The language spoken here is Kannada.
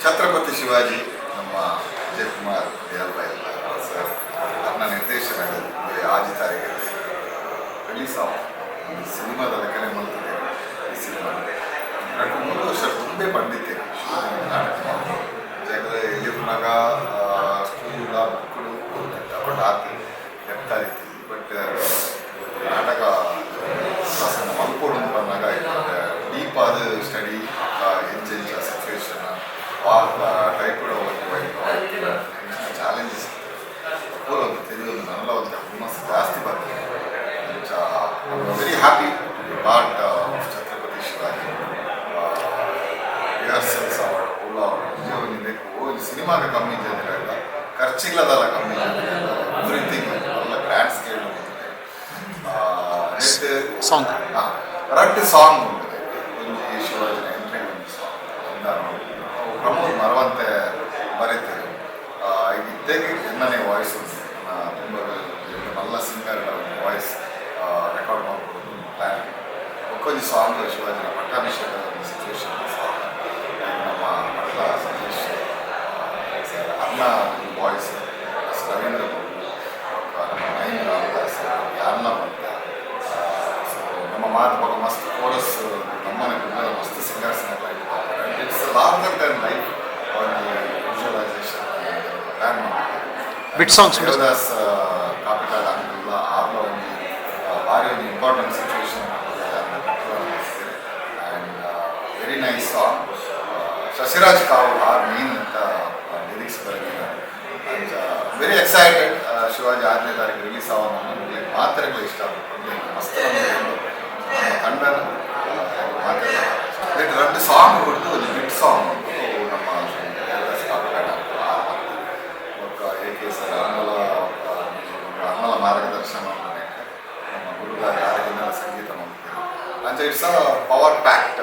ಛತ್ರಪತಿ ಶಿವಾಜಿ ನಮ್ಮ ವಿಜಯ್ ಕುಮಾರ್ ದೇವರಾಯ ಸರ್ ನನ್ನ ನಿರ್ದೇಶನದಲ್ಲಿ 6 ತಾರೀಕಿಗೆ ರಿಲೀಸ್ ಈ ಸಿನಿಮಾದ ಲೆಕ್ಕನೆ ಮಾಡ್ತಿದ್ದೆ. ಈ ಸಿನಿಮಾ 3 ವರ್ಷ ತುಂಬೆ ಬಂದಿದ್ದೆ ನಾಟಕ ಯಾಕಂದರೆ ಎಲ್ಲಿರುವಾಗ ಸ್ಕೂಲ ಮಕ್ಕಳು ತಗೊಂಡು ಹಾಕಿ ಎತ್ತಾ ಇರ್ತೀವಿ. ಬಟ್ ನಾಟಕ ಮಲ್ಕೊಂಡು ಬಂದಾಗ ಡೀಪ್ ಆದ ಸ್ಟಡಿ ಎಂಚೆಂಚ ಸಿಚುವೇಶನ್ ಟೈಪ್ ಚಾಲೆಂಜಸ್ ಒಂದು ತಿಳಿಯೋದು ನನ್ನೆಲ್ಲ ಒಂದು ಹುಮ್ಮಸ್ಸು ಜಾಸ್ತಿ ಬರ್ತದೆ. Very happy part of Chhatrapati Shivaji rehearsals ಅವಳು ಸಿನಿಮಾಗೆ ಕಮ್ಮಿ ಜನರಲ್ಲ ಖರ್ಚಿಲ್ಲದಲ್ಲ ಕಮ್ಮಿ ಎವ್ರಿಥಿಂಗ್ ಎಲ್ಲ ಗ್ರ್ಯಾಂಡ್ ಸ್ಕೇಲ್ ನೆಕ್ಸ್ಟ್ ಸಾಂಗ್ ರಡ್ ಸಾಂಗ್ ಉಂಟದೆ ಒಂಜಿ ಶಿವಾಜಿನ ಎಂಟ್ರಿ ಒಂದು ಸಾಂಗ್ ಪ್ರಮೋದ್ ಮರವಂತೆ ಬರೀತಾರೆ. ಇದ್ದೇಗೆ ಎನ್ನನೇ ವಾಯ್ಸ್ ಉಂಟು ತುಂಬ ನಲ್ಲ ಸಿಂಗರ್ ವಾಯ್ಸ್ ರೆಕಾರ್ಡ್ ಮಾಡ್ಬೋದು ಪ್ಲ್ಯಾನ್ ಒಕ್ಕೊಂದು ಸಾಂಗ್ ಶಿವಾಜಿನ ಪಟ್ಟಾಭಿಷೇಕದ ಒಂದು ಸಿಚುವೇಶನ್ ಸಾಂಗ್ ನಮ್ಮ ಮಟ್ಲ ಸತೀಶ್ ಸರ್ ಅನ್ನ ವಾಯ್ಸ್ ರವೀಂದ್ರ ನಮ್ಮ ಮೈನ್ ರಾಮದಾಸ್ ಯಾರನ್ನ ಬಂದ ಸೊ ನಮ್ಮ ಮಾತು ಬಗ್ಗೆ ಮಸ್ತ್ ಕೋರಸ್ ನಮ್ಮನೆ ಕುಂದರ ಮಸ್ತ್ singers it's larger then life ಒಂದು ವಿಜುವಲೈಸೇಷನ್ ಪ್ಲ್ಯಾನ್ ಮಾಡ್ತೀವಿ. ಬಿಟ್ ಸಾಂಗ್ಸ್ ದೇವದಾಸ್ ಕಾಪಿಟಲ್ ಅಂಗಲ್ಲ ಆರ್ಲ ಒಂದು ಭಾರಿ ಒಂದು important situation and very nice song. Shashiraj ಕಾವಲ್ ಮೀನ್ ಅಂತ ಲಿರಿಕ್ಸ್ ಬರೆದಿದ್ದಾರೆ. Very excited. ಶಿವಾಜಿ 6ನೇ ತಾರೀಕು ರಿಲೀಸ್ ಆಗೋದು ನನಗೆ ಮಾತ್ರೆಗಳು ಇಷ್ಟ ಆಗ್ತದೆ ಮಸ್ತ್ ತಂಡನ ಮಾತೆಲ್ಲ ಎರಡು ಸಾಂಗ್ ಬಿಟ್ಟು ಒಂದು ಬಿಟ್ ಸಾಂಗ್ ನಮ್ಮ ದೇವದಾಸ್ ಕಾಪಿಟಲ್ ಏಕೆ ಸರ್ ಅನ್ನಲ ಮಾರ್ಗದರ್ಶನ ನಮ್ಮ ಗುರುಗಳ ಯಾರಿಗಿನ ಸಂಗೀತ ಮಾಡ್ತೀವಿ ಅಂತ ಇಟ್ಸ್ ಅ ಪವರ್ ಪ್ಯಾಕ್